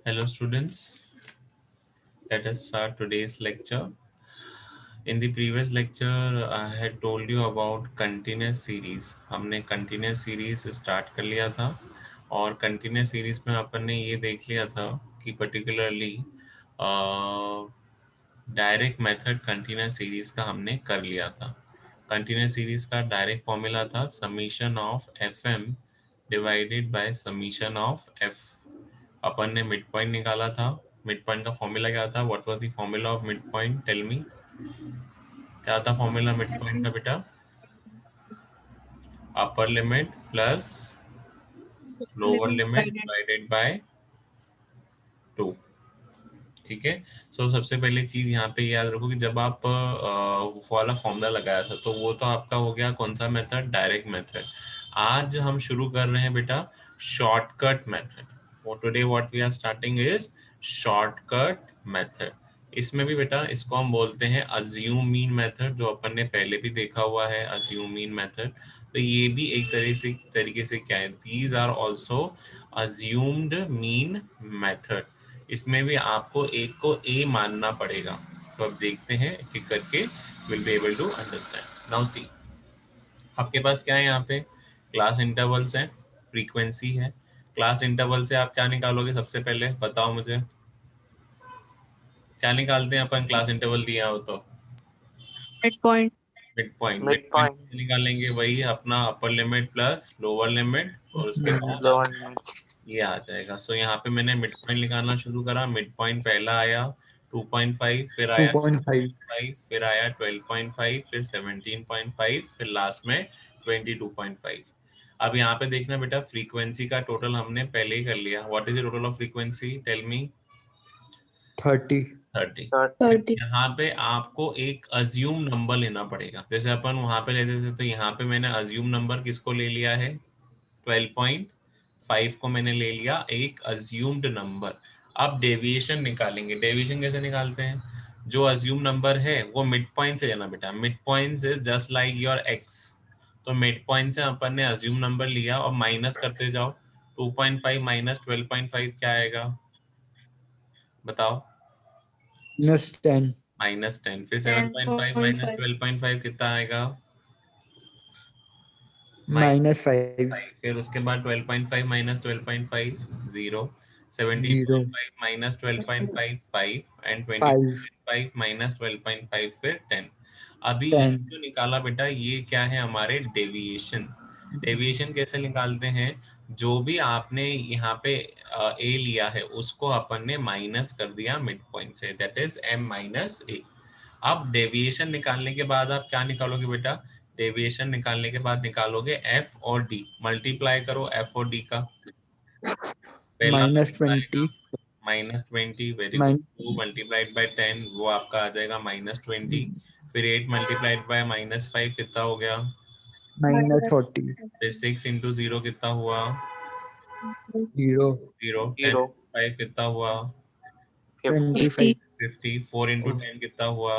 Hello students, let us start today's lecture. In the previous lecture, I had told you about continuous series. हमने continuous series start कर लिया था और continuous series में अपन ने ये देख लिया था कि particularly direct method continuous series का हमने कर लिया था। कंटिन्यूस सीरीज का डायरेक्ट फॉर्मूला था summation of F M divided by summation of F. अपन ने मिड पॉइंट निकाला था। मिड पॉइंट का फॉर्मूला क्या था? What was the formula of mid point? Tell me, क्या था फॉर्मूला मिड पॉइंट का बेटा? Upper limit plus lower limit divided by 2। ठीक है। सो सबसे पहले चीज यहाँ पे याद रखो कि जब आप वाला फॉर्मूला लगाया था तो वो तो आपका हो गया कौन सा मेथड? Direct method. आज हम शुरू कर रहे हैं बेटा shortcut method. Today what we are starting is shortcut method. इसमें भी बेटा इसको हम बोलते हैं अज्यूम मीन मेथड, जो अपन ने पहले भी देखा हुआ है अज्यूम मीन मेथड। तो ये भी एक तरीके से क्या है? These are also assumed mean method. इसमें भी आपको एक को ए मानना पड़ेगा। तो अब देखते हैं कि करके will be able to understand. Now see, आपके पास क्या है? यहाँ पे क्लास इंटरवल्स है, फ्रीक्वेंसी है। क्लास इंटरवल से आप क्या निकालोगे? सबसे पहले बताओ मुझे, क्या निकालते हैं अपन? क्लास इंटरवल दिया हो तो mid point. Mid point. Mid mid point point निकालेंगे, वही अपना अपर लिमिट प्लस लोअर लिमिट, और उसके बाद लोअर लिमिट ये आ जाएगा। सो यहाँ पे मैंने मिड पॉइंट निकालना शुरू करा। मिड पॉइंट पहला आया 2.5, फिर आया 2.5 6.5, फिर आया 12.5, फिर 17.5, फिर लास्ट में 22.5। अब यहाँ पे देखना बेटा, फ्रीक्वेंसी का टोटल हमने पहले ही कर लिया। What is the total of frequency? Tell me. 30 30। 30। यहाँ पे आपको एक अज्यूम नंबर लेना पड़ेगा। जैसे अपन वहां पे लेते थे, तो यहाँ पे मैंने अज्यूम नंबर किसको ले लिया है? 12.5 को मैंने ले लिया एक अज्यूम्ड नंबर। अब डेविएशन निकालेंगे। डेविएशन कैसे निकालते हैं? जो अज्यूम नंबर है वो मिड पॉइंट से लेना बेटा। Mid point is just like your x. तो मिड पॉइंट से अपन ने अज्यूम नंबर लिया और माइनस करते जाओ। 2.5 माइनस 12.5 क्या आएगा? बताओ। -10 -10। फिर 7.5 माइनस 12.5 कितना आएगा? -5 5। फिर उसके बाद 12.5 माइनस 12.5 0। 0 17.5 माइनस 12.5 5 एंड 5 20.5 माइनस 12.5 फिर 10। अभी ये 10 जो निकाला बेटा, ये क्या है? हमारे डेविएशन। डेविएशन कैसे निकालते हैं? जो भी आपने यहाँ पे ए लिया है उसको अपन ने माइनस कर दिया मिड पॉइंट से, दैट इज m माइनस ए। अब डेविएशन निकालने के बाद आप क्या निकालोगे बेटा? डेविएशन निकालने के बाद निकालोगे एफ और डी। मल्टीप्लाई करो एफ और डी का। पहला कितना आएगा? -20 -20। Very good. -10 2 मल्टीप्लाइड बाय 10 वो आपका आ जाएगा -20। फिर 8 मल्टीप्लाइड बाय -5 कितना हो गया? -40 फिर 6 इंटू 0 कितना हुआ? 0 0। 10 0 5 कितना हुआ? 50 25 50। 4 इंटू 10 कितना हुआ?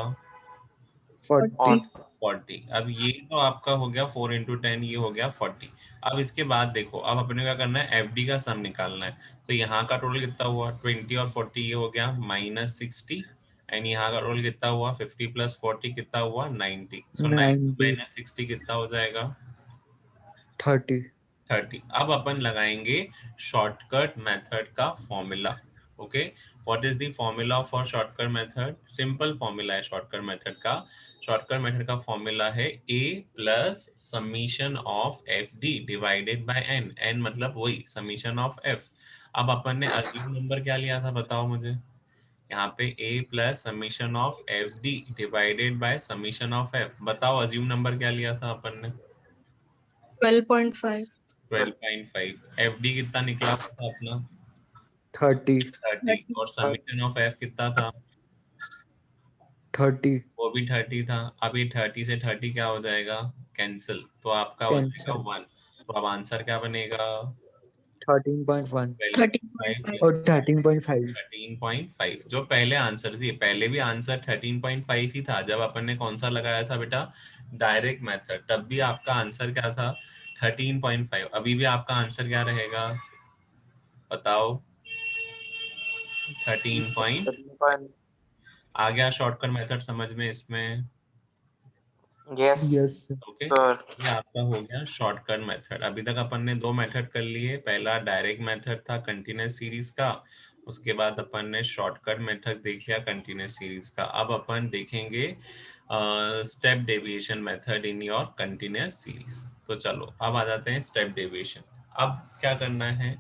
40 और 40। अब ये तो आपका हो गया 4 इंटू 10, ये हो गया 40। अब इसके बाद देखो, अब अपने क्या करना है? एफ डी का सम निकालना है। तो यहाँ का टोटल कितना हुआ? 20 और 40, ये हो गया -60। एंड यहाँ का टोटल कितना हुआ? 50 प्लस 40 कितना हुआ? 90। सो 90 90 माइनस 60 कितना हो जाएगा? 30 30। अब अपन लगाएंगे शॉर्टकट मेथड का formula. Okay, what is the formula for shortcut method? Simple formula है शॉर्टकट मेथड का। शॉर्टकट मेथड का फॉर्मूला है a plus summation of F D divided bye n। n मतलब वही समीशन ऑफ f। अब अपन ने assume number क्या लिया था? बताओ मुझे। यहाँ पे a plus summation of F D divided by summation of f। बताओ अज्यूम नंबर क्या लिया था अपन ने? 12.5। 12.5। एफ डी कितना निकला था अपना? 30 30। और समीशन ऑफ एफ कितना था? 30 वो भी 30 था। अब ये 30 से 30 क्या हो जाएगा? कैंसिल। तो आपका हो जाएगा कैंसर 1। तो अब आंसर क्या बनेगा? 13.1 12.5 और प्लस 13.5 13.5। जो पहले आंसर थी, पहले भी आंसर 13.5 ही था जब अपन ने कौन सा लगाया था बेटा? Direct method. तब भी आपका आंसर क्या था? 13.5। अभी भी आपका आंसर क्या रहेगा? बताओ। 13 पॉइंट आ गया शॉर्टकट मेथड समझ में इसमें? Yes Yes, sir. Okay, sir. ये आपका हो गया शॉर्टकट मेथड। अभी तक अपन ने दो मेथड कर लिए। पहला डायरेक्ट मेथड था कंटिन्यूस सीरीज का, उसके बाद अपन ने शॉर्टकट मेथड देख लिया कंटिन्यूस सीरीज का। अब अपन देखेंगे step deviation method in your continuous series. तो चलो अब आ जाते हैं स्टेप डेविएशन। अब क्या करना है,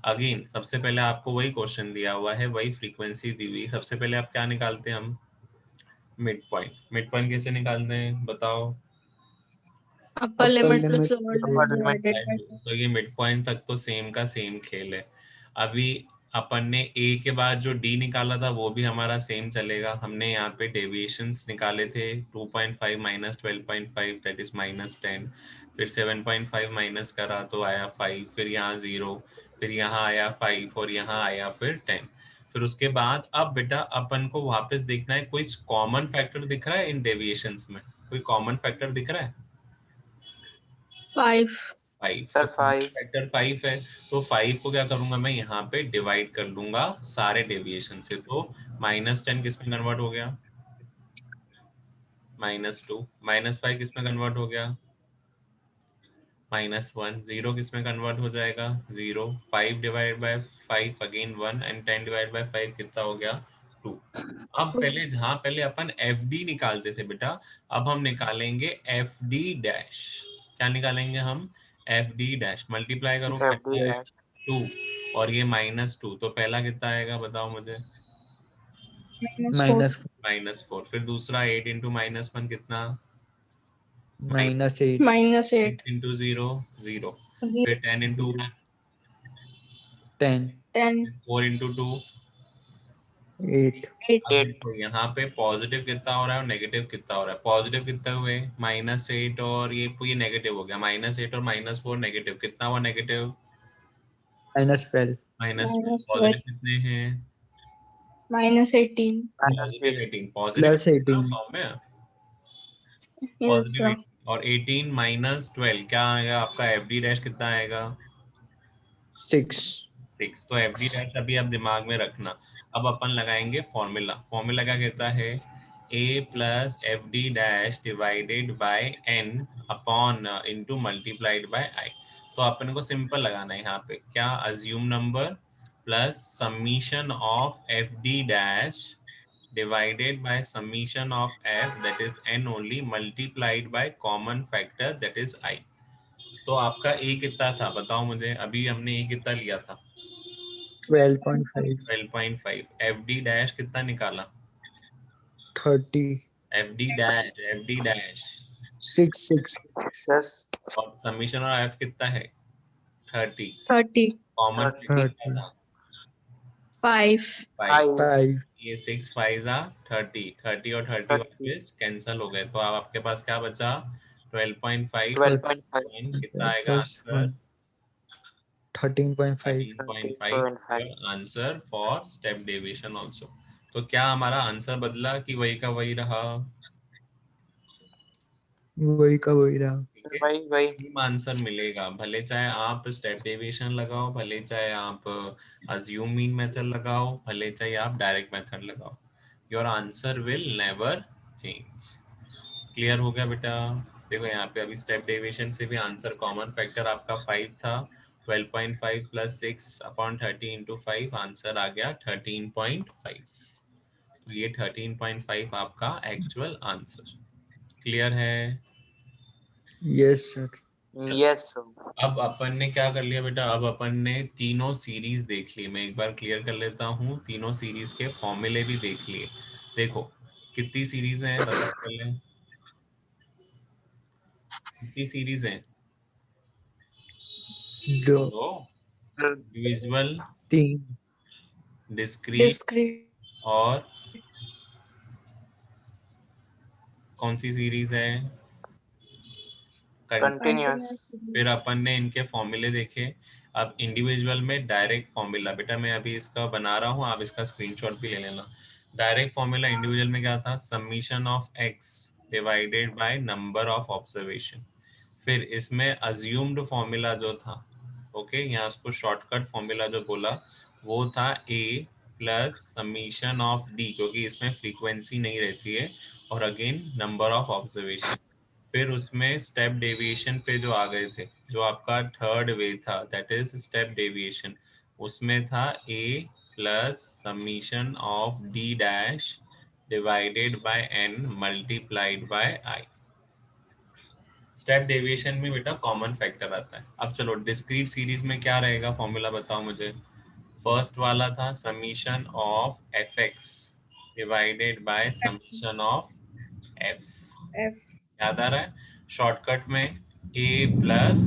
अगेन सबसे पहले आपको वही क्वेश्चन दिया हुआ है, वही फ्रीक्वेंसी दी हुई। सबसे पहले आप क्या निकालते हैं हम? Mid point. मिड पॉइंट कैसे निकालते हैं बताओ? upper Upper limit plus limit. lower limit divided by 2. तो ये मिड पॉइंट तक तो सेम का सेम खेल है। अभी अपन ने ए के बाद जो डी निकाला था वो भी हमारा सेम चलेगा। हमने यहाँ पे डेविएशंस निकाले थे 2.5 माइनस 12.5 दैट इज -10, फिर 7.5 माइनस करा तो आया 5, फिर यहाँ 0, फिर यहाँ आया 5 और यहाँ आया फिर 10। फिर उसके बाद अब बेटा अपन को वापस देखना है कोई कॉमन फैक्टर दिख रहा है इन डेविएशंस में? कोई कॉमन फैक्टर दिख रहा है? 5. 5। सर तो कॉमन 5। फैक्टर 5 है, तो 5 को क्या करूंगा मैं यहाँ पे डिवाइड कर लूंगा सारे डेविएशन से। तो -10 किस में कन्वर्ट हो गया? -2। -5 किस में कन्वर्ट हो गया? -1। 0 किस में कन्वर्ट हो जाएगा? 0। 5 divide by 5 again 1 and 10 divide by 5 कितना हो गया? 2। अब पहले जहां पहले अपन एफ डी निकालते थे बेटा, अब हम निकालेंगे एफ डी डैश। क्या निकालेंगे हम? F D dash. मल्टीप्लाई करो FD कितना है? डैश 2 और ये -2, तो पहला कितना आएगा बताओ मुझे? -4. -4. -4। फिर दूसरा 8 इंटू -1 कितना? -8. -8. इंटू 0 0। 0. फिर 10 इंटू 10. 10. 4 इंटू 2। 8. अब 8 देखो यहाँ पे पॉजिटिव कितना हो रहा है और नेगेटिव कितना हो रहा है। पॉजिटिव कितना हुए? -8 और ये नेगेटिव हो गया। -8 और -4 नेगेटिव। कितना हुआ नेगेटिव? -12. -12। पॉजिटिव -12. कितने हैं? -18. पॉजिटिव 18। पॉजिटिव कितना +18. सौ में? Yes, positive sir. 18 और 18 -12 क्या आएगा आपका? एफ डी डैश कितना आएगा? 6. 6। तो एफ डी डैश अभी आप दिमाग में रखना। अब अपन लगाएंगे फॉर्मूला। फॉर्मूला क्या कहता है? a plus F D dash divided bye n upon into multiplied by i। तो अपन को सिंपल लगाना है यहाँ पे क्या? Assume number plus summation of F D dash divided by summation of f that is n only multiplied by common factor that is i। तो आपका a कितना था बताओ मुझे? अभी हमने a कितना लिया था? 12.5. 12.5। एफ डी डैश कितना निकाला? 30. F D dash, F D dash 6. Plus और समीशन और एफ कितना है? 30। 30. कॉमन फैक्टर क्या 30. था? 5. 5। 5. ये 6 5 30। 30 और 30 30 वापस कैंसल हो गए, तो अब आपके पास क्या बचा? 12.5 12.5 कितना आएगा plus answer? 13.5. 13.5 13.5 answer for step deviation also. तो क्या हमारा आंसर बदला कि वही का वही रहा? वही का वही रहा. ठीक है, वही सेम आंसर मिलेगा भले चाहे आप स्टेप डेविएशन लगाओ, भले चाहे आप अज्यूम मीन मेथड लगाओ, भले चाहे आप डायरेक्ट मेथड लगाओ, your answer will never change. Clear हो गया बेटा? देखो यहाँ पे अभी स्टेप डेविएशन से भी आंसर कॉमन फैक्टर आपका 5 था। 12.5 प्लस 6 अपॉन 30 इंटू 5 आंसर आ गया 13.5। तो ये 13.5 आपका एक्चुअल आंसर। क्लियर है? Yes, sir. यस अब अपन ने क्या कर लिया बेटा? अब अपन ने तीनों सीरीज देख ली। मैं एक बार क्लियर कर लेता हूँ, तीनों सीरीज के फॉर्मूले भी देख लिए। देखो कितनी सीरीज हैं बताओ पहले? कितनी सीरीज हैं? 2. बोलो। इंडिविजुअल, 3. Discrete Discrete. और कौन सी सीरीज है? कंटिन्यूअस फिर अपन ने इनके फॉर्मूले देखे। अब इंडिविजुअल में डायरेक्ट फॉर्मूला बेटा मैं अभी इसका बना रहा हूँ, आप इसका स्क्रीनशॉट भी ले लेना। डायरेक्ट फॉर्मूला इंडिविजुअल में क्या था? Summation of X divided by number of observation. फिर इसमें अज्यूम्ड फॉर्मूला जो था, ओके यहाँ उसको शॉर्टकट फॉर्मूला जो बोला वो था a plus summation of D, क्योंकि इसमें फ्रीक्वेंसी नहीं रहती है, और अगेन नंबर ऑफ ऑब्जर्वेशन। फिर उसमें स्टेप डेविएशन पे जो आ गए थे, जो आपका थर्ड वे था, दैट इज स्टेप डेविएशन, उसमें था A plus summation of D dash divided by N multiplied by I. Step deviation में बेटा कॉमन फैक्टर आता है। अब चलो डिस्क्रीट सीरीज में क्या रहेगा फॉर्मूला बताओ मुझे। फर्स्ट वाला था summation of F X divided by summation of F, F याद आ रहा है। शॉर्टकट में A plus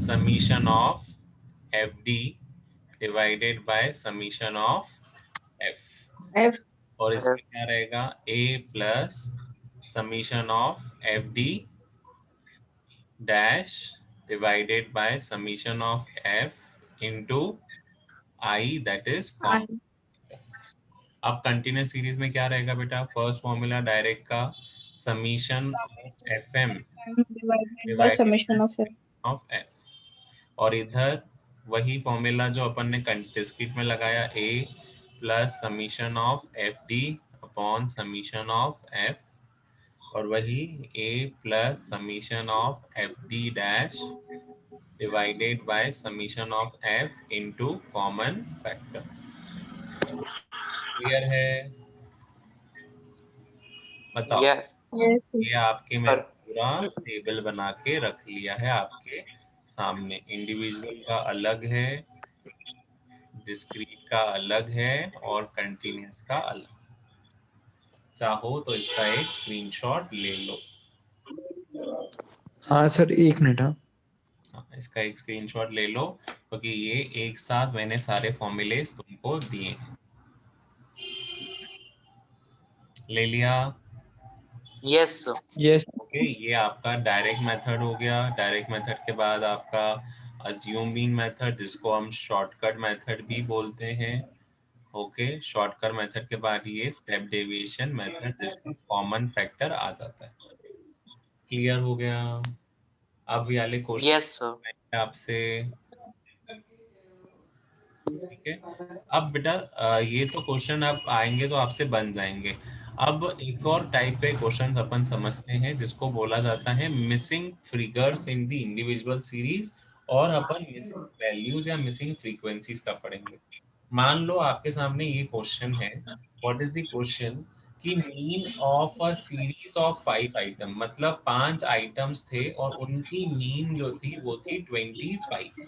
summation of F D divided by summation of F, F और F इसमें क्या रहेगा A plus summation of F D dash divided by summation of F into I, that is I common. अब continuous series में क्या रहेगा बेटा, first formula direct का summation of F M divided by divided summation of F. Of F, और इधर वही formula जो अपन ने डिस्क्रीट में लगाया, A plus summation of F D upon summation of F, और वही A plus summation of F D dash divided by summation of F into common factor. Clear है? बताओ। yes Yes. ये आपके मैंने sir पूरा टेबल बना के रख लिया है आपके सामने। इंडिविजुअल का अलग है, डिस्क्रीट का अलग है, और कंटिन्यूस का अलग। चाहो तो इसका एक स्क्रीनशॉट ले लो। हाँ सर, 1 मिनट। हाँ हाँ, इसका एक स्क्रीनशॉट ले लो, क्योंकि ये एक साथ मैंने सारे फॉर्मूले तुमको दिए। ले लिया? yes sir यस ओके, ये आपका डायरेक्ट मेथड हो गया। डायरेक्ट मेथड के बाद आपका अज्यूम मीन मेथड, जिसको हम शॉर्टकट मेथड भी बोलते हैं। ओके, शॉर्टकट मेथड के बाद ये स्टेप डेविएशन मेथड, जिसमें कॉमन फैक्टर आ जाता है। क्लियर हो गया? अब ये वाले क्वेश्चन yes sir आपसे, ठीक है। अब बेटा ये तो क्वेश्चन अब आएंगे तो आपसे बन जाएंगे। अब एक और टाइप के क्वेश्चंस अपन समझते हैं, जिसको बोला जाता है missing figures in the individual series, और अपन मिसिंग वैल्यूज या मिसिंग फ्रीक्वेंसीज का पढ़ेंगे। मान लो आपके सामने ये क्वेश्चन है, व्हाट इज द क्वेश्चन, कि mean of a series of 5 item, मतलब 5 आइटम्स थे और उनकी मीन जो थी वो थी 25,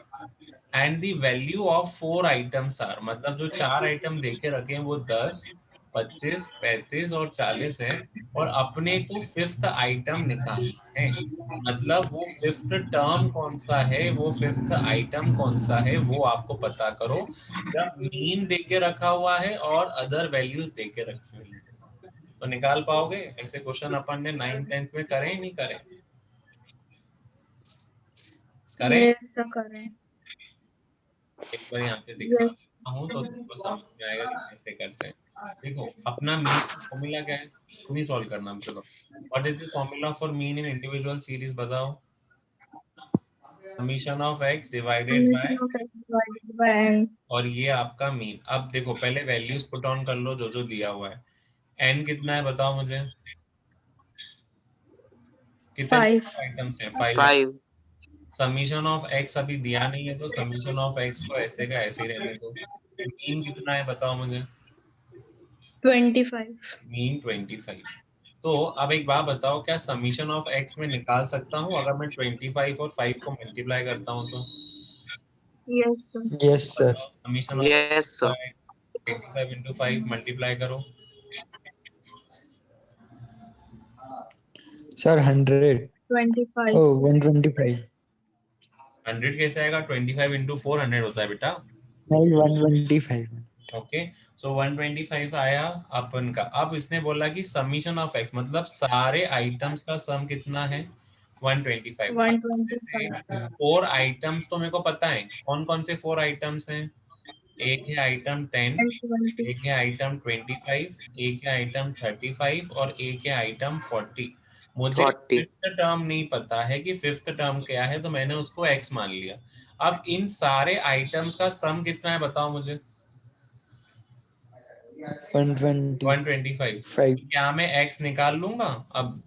and the value of 4 items are, मतलब जो 4 आइटम देखे रखे हैं वो 10, 25, 35 और 40 है, और अपने को 5th आइटम निकालना है। मतलब वो 5th टर्म कौन सा है, वो 5th आइटम कौन सा है, वो आपको पता करो जब मीन देके रखा हुआ है और अदर वैल्यूज देके रखी हुई है। तो निकाल पाओगे? ऐसे क्वेश्चन अपन ने 9th 10th में करें नहीं करें? करें? Yes sir, correct. एक बार यहाँ पे दिखा Yes. हूँ तो तुमको समझ में आएगा कि कैसे करते हैं। देखो, अपना मीन फॉर्मूला क्या है, तुम ही सॉल्व करना। चलो, what is the formula for mean in individual series, बताओ। Summation of X divided by, Summation of X divided by N. और ये आपका मीन। अब देखो, पहले वैल्यूज पुट ऑन कर लो जो जो दिया हुआ है। एन कितना है बताओ मुझे, कितने 5. आइटम्स हैं? 5। 5 समीशन ऑफ एक्स अभी दिया नहीं है, तो समीशन ऑफ एक्स को ऐसे का ऐसे ही रहने दो। मीन कितना है बताओ मुझे? 25. मीन 25। तो अब एक बात बताओ, क्या समीशन ऑफ एक्स में निकाल सकता हूँ अगर मैं 25 और 5 को मल्टीप्लाई करता हूँ तो? Yes sir. Yes sir. Summation of yes sir 25 into 5 multiply करो। सर 100। 25. ओ 125। 100 कैसे आएगा? 25 इंटू 4 100 होता है बेटा। नहीं 125। ओके, सो 125 आया अपन का। अब इसने बोला कि समीशन ऑफ एक्स, मतलब सारे आइटम्स का सम कितना है? 125। 125. 4 आइटम्स तो मेरे को पता है, कौन कौन से 4 आइटम्स हैं। एक है आइटम 10, And 20. एक है आइटम 25, एक है आइटम 35 और एक है आइटम 40। मुझे 40 फिफ्थ टर्म नहीं पता है कि फिफ्थ टर्म क्या है, तो मैंने उसको एक्स मान लिया। अब इन सारे आइटम्स का सम कितना है बताओ मुझे। 125 125। क्या मैं x निकाल लूंगा अब?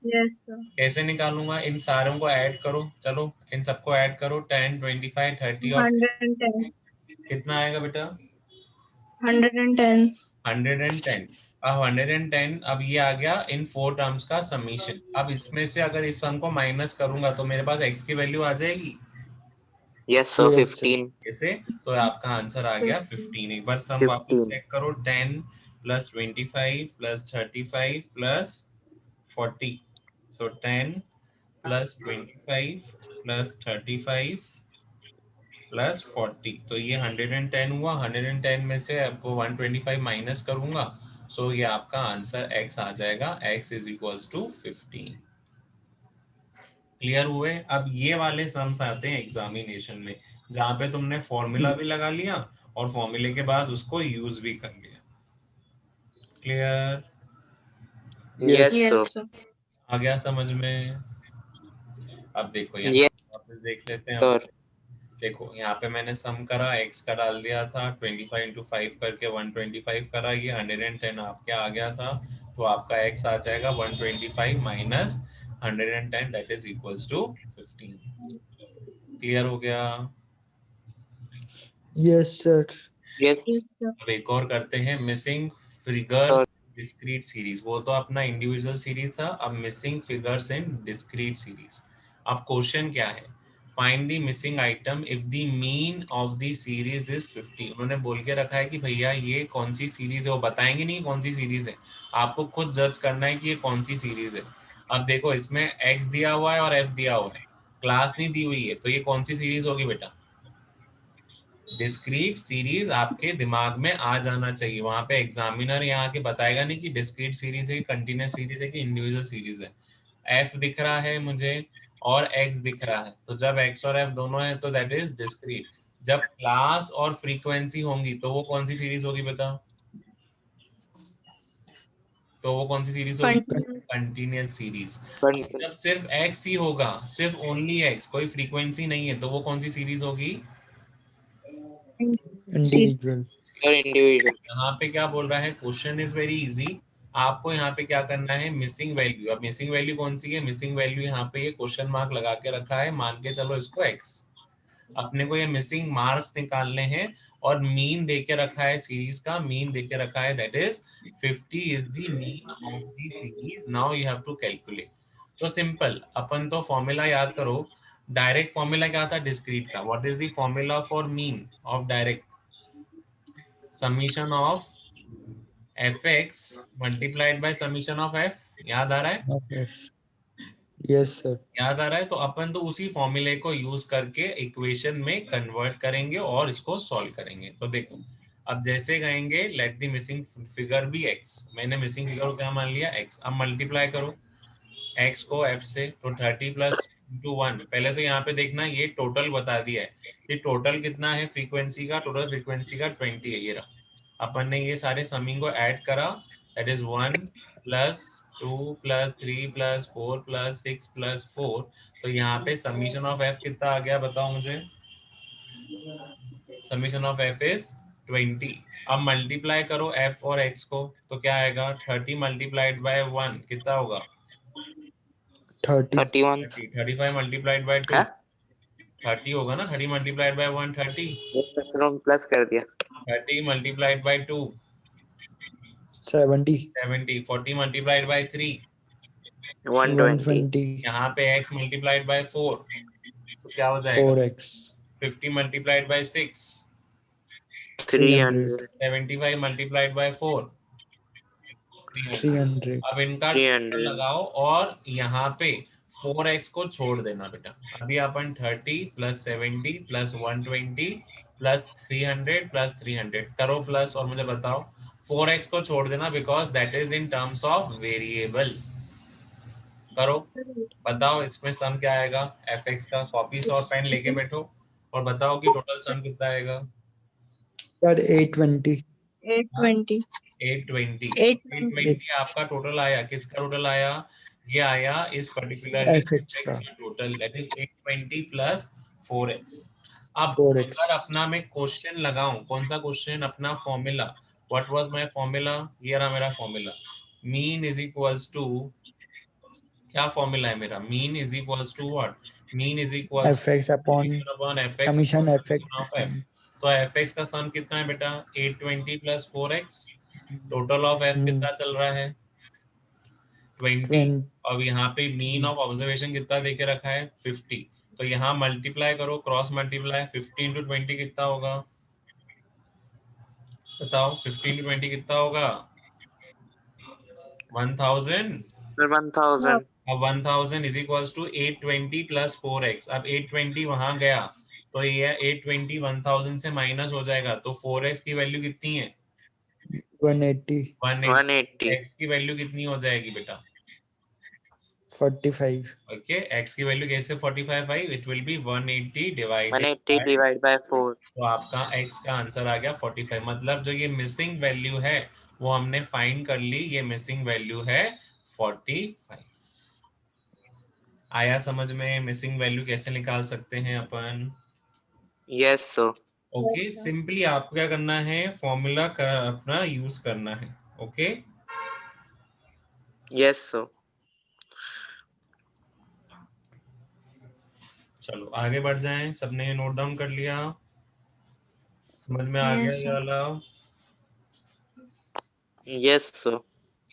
Yes, sir. कैसे निकालूंगा? इन सारों को ऐड करो, चलो इन सबको ऐड करो, 10, 25, 30 और 110. कितना आएगा बेटा? 110. 110। अब 110, अब ये आ गया इन 4 टर्म्स का समीशन। अब इसमें से अगर इस सम को माइनस करूंगा तो मेरे पास x की वैल्यू आ जाएगी। Yes, sir. Yes, sir. 15. ऐसे तो आपका आंसर आ गया 15। एक बार सम वापस 15. चेक करो, 10 प्लस 25 प्लस 35 प्लस 40। सो 10 प्लस 25 प्लस 35 प्लस 40, तो ये 110 हुआ। 110 में से आपको 125 माइनस करूंगा, सो ये आपका आंसर x आ जाएगा, x is equals to 15। Clear हुए? अब ये वाले सम्स आते हैं एग्जामिनेशन में, जहां पे तुमने फॉर्मूला भी लगा लिया और फॉर्मूले के बाद उसको यूज भी कर लिया। Clear? Yes, Yes. sir. Yes, sir. आ गया समझ में? अब देखो यहाँ Yes, वापस देख लेते हैं sir. अपन। देखो यहाँ पे मैंने सम करा, x का डाल दिया था, 25 इंटू 5 करके 125 करा, ये 110 आपके आ गया था। तो आपका x आ जाएगा 125 minus 110, that is equals to 15। Clear हो गया? Yes, sir. Yes, Yes, sir. अब एक और करते हैं, missing figures sir. Discrete series. वो तो अपना इंडिविजुअल सीरीज था, अब missing figures in discrete series. अब क्वेश्चन क्या है? Find the missing item if the mean of the series is 50। उन्होंने बोल के रखा है कि भैया ये कौन सी सीरीज है, वो बताएंगे नहीं कौन सी सीरीज है, आपको खुद जज करना है कि ये कौन सी सीरीज है। अब देखो इसमें एक्स दिया हुआ है और एफ दिया हुआ है, क्लास नहीं दी हुई है, तो ये कौन सी सीरीज होगी बेटा? डिस्क्रीट सीरीज आपके दिमाग में आ जाना चाहिए। वहां पे एग्जामिनर यहाँ के बताएगा नहीं कि डिस्क्रीट सीरीज है, कंटिन्यूस सीरीज है कि इंडिविजुअल सीरीज है। एफ दिख रहा है मुझे और एक्स दिख रहा है, तो जब एक्स और एफ दोनों है तो दैट इज डिस्क्रीट। जब क्लास और फ्रीक्वेंसी होंगी तो वो कौन सी सीरीज होगी बताओ? तो वो कौन सी सीरीज होगी? Continue. Continuous series. Con- जब सिर्फ एक्स ही होगा, सिर्फ ओनली एक्स, कोई फ्रीक्वेंसी नहीं है, तो वो कौन सी सीरीज होगी? Individual. Sir, individual. यहाँ पे क्या बोल रहा है? Question is very easy. आपको यहाँ पे क्या करना है? Missing value. अब मिसिंग वैल्यू कौन सी है? मिसिंग वैल्यू यहाँ पे ये क्वेश्चन मार्क लगा के रखा है, मान के चलो इसको x। अपने को ये मिसिंग मार्क्स निकालने हैं और मीन दे के रखा है, सीरीज का मीन दे के रखा है, that is 50 is the mean of the series. Now you have to calculate. तो सिंपल, अपन तो फॉर्मूला याद करो। डायरेक्ट फॉर्मूला क्या था डिस्क्रीट का? What is the formula for mean of direct? Summation of fx multiplied by summation of f। याद आ रहा है? Yes. Yes, sir. याद आ रहा है? तो अपन तो उसी फॉर्मूले को यूज करके इक्वेशन में कन्वर्ट करेंगे और इसको सॉल्व करेंगे। तो देखो, अब जैसे कहेंगे let the missing figure be x, मैंने मिसिंग फिगर को क्या मान लिया? x। अब मल्टीप्लाई करो x को f से, तो 30 प्लस इंटू 1। पहले तो यहाँ पे देखना, ये टोटल बता दिया है, ये टोटल कितना है फ्रीक्वेंसी का? टोटल फ्रीक्वेंसी का 20 है, ये रहा। अपन ने ये सारे समिंग को ऐड करा, that is 1 plus 2 plus 3 plus 4 plus 6 plus 4। तो यहाँ पे समीशन ऑफ एफ कितना आ गया बताओ मुझे? Summation of F is 20। अब मल्टीप्लाई करो एफ और एक्स को, तो क्या आएगा? 30 मल्टीप्लाइड बाय 1 कितना होगा? 30. 31. 30। 35 मल्टीप्लाइड बाय 2 हाँ? 30 होगा ना? 30 मल्टीप्लाइड बाय 1 30। Yes, sir. हम प्लस कर दिया. 30 मल्टीप्लाइड बाय 2 70. 70। 40 multiplied by 3, 120. 120. यहाँ पे x मल्टीप्लाइड बाय 4, तो क्या हो जाएगा? 4x. 50 multiplied by 6, 300. 75 multiplied by 4, 300। 300. अब इनका टोटल 300. लगाओ और यहाँ पे 4x को छोड़ देना बेटा। अभी अपन 30 प्लस 70 प्लस 120 प्लस 300 प्लस 300 करो प्लस, और मुझे बताओ 4x को छोड़ देना because that is in terms of variable. करो, बताओ इसमें सम क्या आएगा fx का? कॉपी और पेन लेके बैठो और बताओ कि टोटल सम कितना आएगा? Sir, 820. 820. 820। 820. 820 आपका टोटल आया। किसका टोटल आया? ये आया इस पर्टिकुलरली FX fx का. का total, that is 820 plus 4x। अब 4x. अगर अपना मैं क्वेश्चन लगाऊं, कौन सा क्वेश्चन? अपना formula, what was my formula, ये रहा मेरा formula, mean is equals to, क्या फॉर्मूला है मेरा, mean is equals to what, mean is equals fx upon summation upon fx summation upon fx summation of f। तो fx का सम कितना है बेटा 820 plus 4x, total of f कितना चल रहा है 20, 20 और यहाँ पे मीन ऑफ ऑब्जर्वेशन कितना देके रखा है 50, तो यहाँ मल्टीप्लाई करो, क्रॉस मल्टीप्लाई 50 इंटू 20 कितना होगा, बताओ 50 इंटू 20 कितना होगा 1000। सर 1000 अब 1000 is equals to 820 plus 4x, अब 820 वहां गया तो ये 820 1000 से माइनस हो जाएगा, तो 4x की वैल्यू कितनी है 180 180 x की वैल्यू कितनी हो जाएगी बेटा, 45 ओके x की वैल्यू कैसे 45 आई, it will be 180 divided 180 by, divide by 4। तो आपका x का आंसर आ गया 45, मतलब जो ये मिसिंग वैल्यू है वो हमने फाइंड कर ली, ये मिसिंग वैल्यू है 45। आया समझ में मिसिंग वैल्यू कैसे निकाल सकते हैं अपन, यस सर। ओके सिंपली आपको क्या करना है, फॉर्मूला का अपना यूज करना है, ओके यस सर। चलो आगे बढ़ जाएं, सबने नोट डाउन कर लिया, समझ में आ गया Yes, ये sir. वाला, यस सर।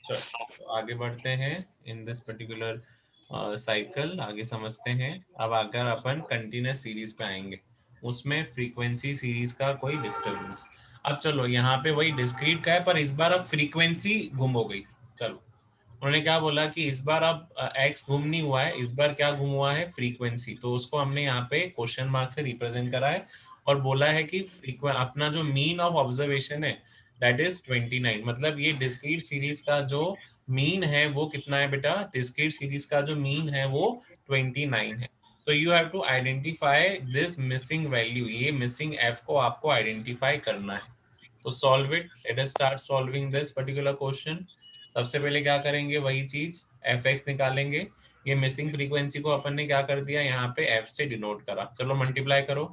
चलो तो आगे बढ़ते हैं इन दिस पर्टिकुलर साइकिल, आगे समझते हैं। अब अगर अपन कंटिन्यूस सीरीज पे आएंगे, उसमें फ्रीक्वेंसी सीरीज का कोई डिस्टर्बेंस, अब चलो यहाँ पे वही डिस्क्रीट का है पर इस बार अब फ्रीक्वेंसी गुम हो गई। चलो उन्होंने क्या बोला कि इस बार अब एक्स गुम नहीं हुआ है, इस बार क्या गुम हुआ है फ्रीक्वेंसी, तो उसको हमने यहाँ पे क्वेश्चन मार्क से रिप्रेजेंट करा है और बोला है कि अपना जो मीन ऑफ ऑब्जर्वेशन है दैट इज 29, मतलब ये डिस्क्रीट सीरीज का जो मीन है वो कितना है बेटा, डिस्क्रीट सीरीज का जो मीन है वो 29 है। So you have to identify this missing value, ये मिसिंग एफ को आपको आइडेंटिफाई करना है। तो solve it, let us start solving this particular question. सबसे पहले क्या करेंगे, वही चीज एफ एक्स निकालेंगे, ये मिसिंग फ्रीक्वेंसी को अपन ने क्या कर दिया यहाँ पे एफ से डिनोट करा, चलो मल्टीप्लाई करो,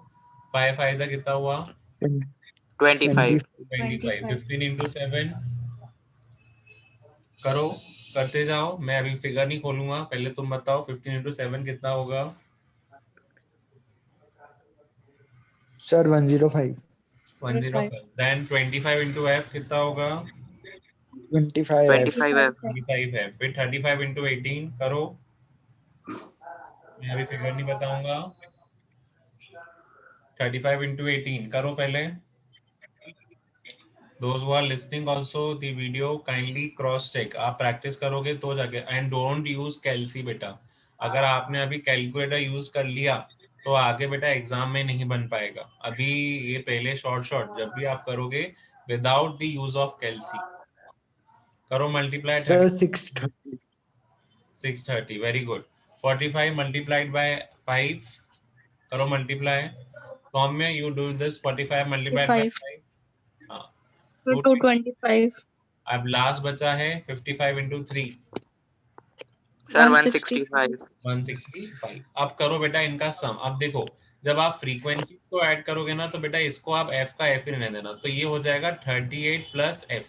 5 5 कितना हुआ 25 25, 25. 15 इंटू 7 करो, करते जाओ, मैं अभी फिगर नहीं खोलूंगा, पहले तुम बताओ 15 इंटू 7 कितना होगा सर 105 105, देन 25 इंटू एफ कितना होगा 25 f 25 एफ 25 एफ, फिर 35 इंटू 18 करो, मैं अभी फिगर नहीं बताऊंगा, 35 इंटू 18 करो पहले। Those who are listening also the video kindly cross check, आप प्रैक्टिस करोगे तो जाके, एंड डोंट यूज कैलसी बेटा, अगर आपने अभी कैलकुलेटर यूज कर लिया तो आगे बेटा एग्जाम में नहीं बन पाएगा, अभी ये पहले शॉर्ट शॉर्ट जब भी आप करोगे without the use of calcy करो, multiply sir 630 630 very good, 45 multiplied by 5 करो multiply, Saumya you do this 45 multiplied by 25 5, हाँ to 225. अब लास्ट बचा है 55 इंटू 3 सर 165. 165। अब करो बेटा इनका सम, अब देखो जब आप फ्रीक्वेंसी को ऐड करोगे ना तो बेटा इसको आप f का f ही रहने देना, तो ये हो जाएगा 38 प्लस f,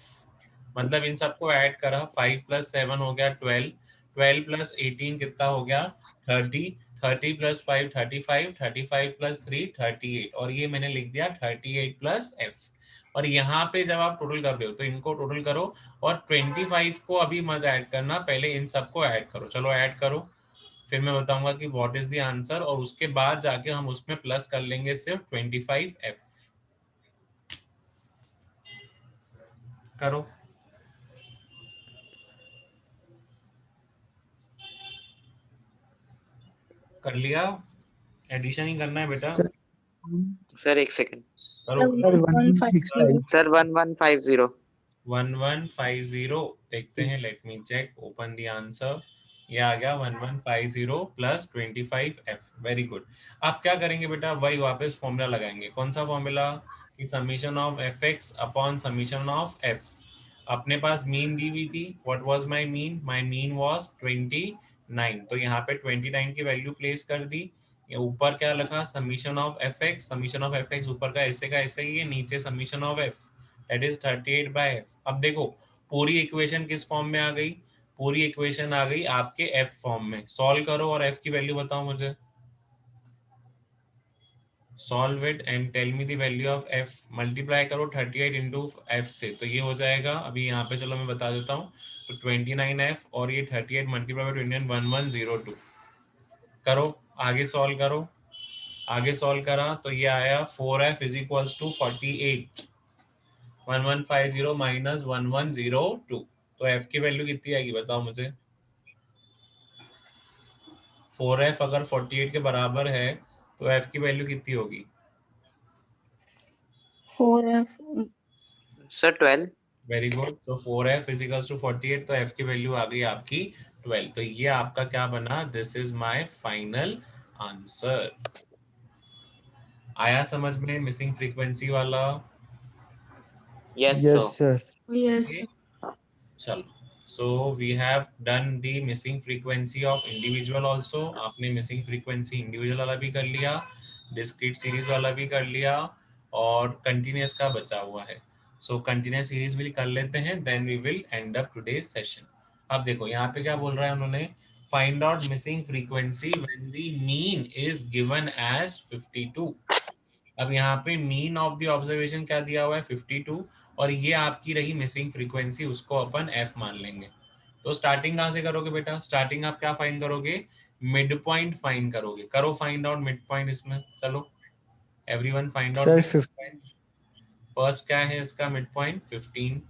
मतलब इन सबको ऐड करा, 5 प्लस 7 हो गया 12, 12 प्लस 18 कितना हो गया 30, 30 प्लस 5 35, 35 प्लस 3 38, और ये मैंने लिख दिया 38 प्लस f। और यहाँ पे जब आप टोटल कर रहे हो तो इनको टोटल करो, और 25 को अभी मत ऐड करना, पहले इन सबको ऐड करो, चलो ऐड करो, फिर मैं बताऊंगा कि व्हाट इज द आंसर, और उसके बाद जाके हम उसमें प्लस कर लेंगे सिर्फ 25f, करो कर लिया, एडिशन ही करना है बेटा, सर सर एक सेकंड करो सर 1165 सर 1150 1150 देखते हैं, let me check, open the answer, ये आ गया 1150 प्लस 25f, वेरी गुड। आप क्या करेंगे बेटा, वही वापस फॉर्मूला लगाएंगे, कौन सा फॉर्मूला, कि summation of F x upon summation of F, अपने पास मीन दी हुई थी, what was my mean was 29, तो यहाँ पे 29 की वैल्यू प्लेस कर दी, ये ऊपर क्या लिखा summation of F X, summation of F X ऊपर का ऐसे ही है, नीचे summation of F, that is 38 by F. अब देखो पूरी इक्वेशन किस फॉर्म में आ गई, पूरी इक्वेशन आ गई आपके एफ फॉर्म में। सॉल्व करो और एफ की वैल्यू बताओ मुझे। Solve it and tell me the value of F. Multiply करो 38 इंटू एफ से, तो ये हो जाएगा अभी यहाँ पे, चलो मैं बता देता हूँ। तो 29f और ये 38 मल्टीप्लाई बाय 29 1102। करो आगे, सॉल्व करो। आगे सॉल्व करा तो ये आया 4f is equals to 48 1150 minus 1102। तो f की वैल्यू कितनी आएगी बताओ मुझे। 4f अगर 48 के बराबर है तो f की वैल्यू कितनी होगी। 4F. Sir 12। Very good. So 4f is equals to 48, तो f की वैल्यू आ गई आपकी 12। तो ये आपका क्या बना, this is my final answer. आया समझ में मिसिंग फ्रीक्वेंसी वाला। Yes Yes, sir. sir. Yes. चलो, so we have done the missing frequency of individual also. आपने मिसिंग फ्रीक्वेंसी इंडिविजुअल वाला भी कर लिया, डिस्क्रीट सीरीज वाला भी कर लिया, और कंटिन्यूअस का बचा हुआ है। सो कंटिन्यूअस सीरीज भी कर लेते हैं, then we will end up today's session. अब देखो यहाँ पे क्या बोल रहा है उन्होंने, find out missing frequency when the mean is given as 52। अब यहाँ पे मीन ऑफ द ऑब्जर्वेशन क्या दिया हुआ है 52, और ये आपकी रही मिसिंग फ्रीक्वेंसी, उसको अपन एफ मान लेंगे। तो स्टार्टिंग कहाँ से करोगे बेटा, स्टार्टिंग आप क्या फाइंड करोगे, मिड पॉइंट फाइंड करोगे। करो फाइंड आउट मिड पॉइंट इसमें, चलो everyone find out Sir, mid point. First क्या है इसका मिड पॉइंट 15।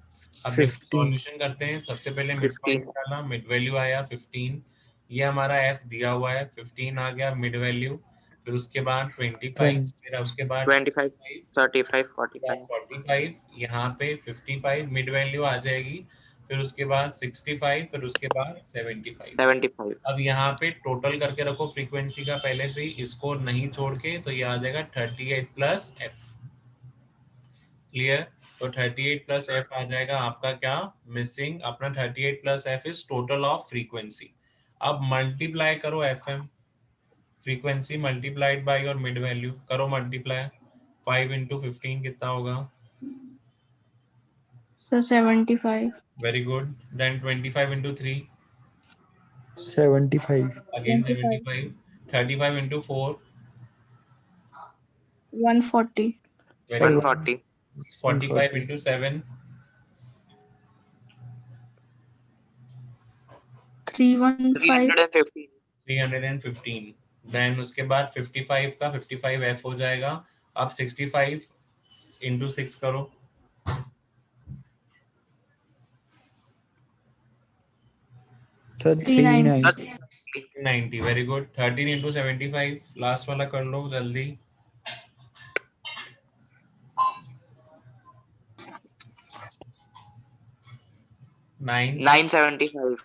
अब देखो 15. सॉल्यूशन करते हैं, सबसे पहले मिड पॉइंट 15। निकाला, मिड वैल्यू आया 15। ये हमारा एफ दिया हुआ है 15 आ गया मिड वैल्यू। फिर उसके बाद 25, 20. फिर उसके बाद 25, 25, 35, उसके बाद 45, 45, यहाँ पे 55 मिड वैल्यू आ जाएगी। फिर उसके बाद 65, फिर उसके बाद 75। 75। अब यहाँ पे टोटल करके रखो फ्रीक्वेंसी का पहले से ही, इसको नहीं छोड़ के, तो ये आ जाएगा 38 प्लस एफ। क्लियर। तो 38 प्लस एफ आ जाएगा आपका क्या, मिसिंग अपना 38 plus F is total of frequency. अब मल्टीप्लाई करो F M, frequency multiplied by your mid value, करो मल्टीप्लाई। 5 इंटू 15 कितना होगा। So 75. Very good. Then 25 into 3, 75. Again 25. 75। 35 into 4, 140. Very Sir, good. 140। 45 140. Into 7, 315. 315। 315। Then उसके बाद 55 का 55 एफ हो जाएगा। अब 65 इंटू 6 करो, Sir, 390. 390. 90। Very good. 13 into 75, last वाला कर लो जल्दी। 9। 975।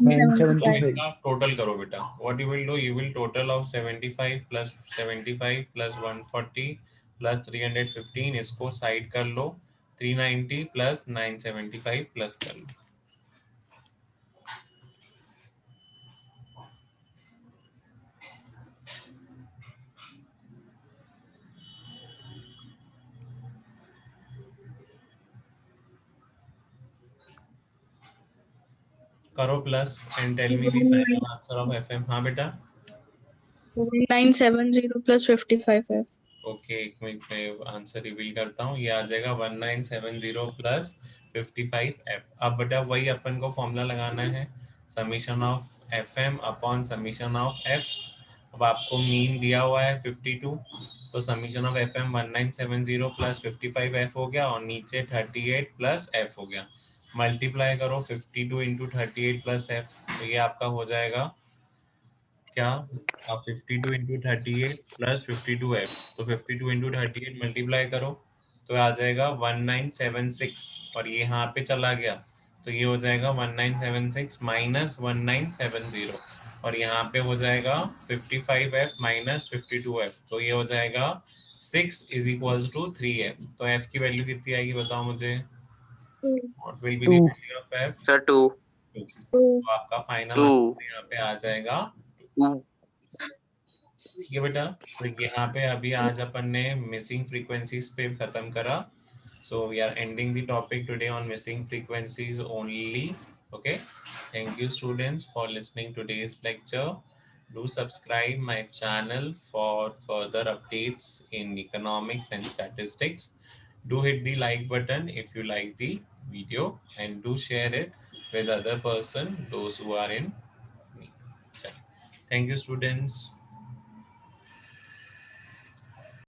975. टोटल करो बेटा, what you will do, you will total of 75 plus 75 plus 140 plus 315, इसको साइड कर लो। 390 प्लस 975 प्लस कर लो। करो plus and tell me the final answer of FM. हाँ बेटा। 1970 plus 55F. ओके, एक मिनट में आंसर रिवील करता हूँ। ये आ जाएगा 1970 प्लस 55f। अब बेटा वही अपन को फॉर्मूला लगाना है, summation of F M upon summation of F. अब आपको मीन दिया हुआ है 52, तो summation of F M 1970 plus 55f हो गया, और नीचे 38 प्लस एफ हो गया। मल्टीप्लाई करो 52 इंटू 38 प्लस एफ, तो ये आपका हो जाएगा क्या, 52 इंटू 38 प्लस 52f। तो 52 इंटू 38 मल्टीप्लाई करो, तो आ जाएगा 1976, और ये यहाँ पे चला गया, तो ये हो जाएगा 1976 माइनस 1970, और यहाँ पे हो जाएगा 55f माइनस 52f, तो ये हो जाएगा 6 इज इक्वल्स टू 3f। तो f की वैल्यू कितनी आएगी बताओ मुझे, what will be the 2. Value of f। Sir 2। तो आपका फाइनल 2। आंसर यहाँ पे आ जाएगा। 2। ठीक है बेटा। तो यहाँ पे अभी आज अपन ने मिसिंग फ्रीक्वेंसीज पे खत्म करा। So we are ending the topic today on missing frequencies only. Okay. Thank you, students, for listening today's lecture. Do subscribe my channel for further updates in economics and statistics. Do hit the like button if you like the video, and do share it with other person, those who are in need. Thank you, students.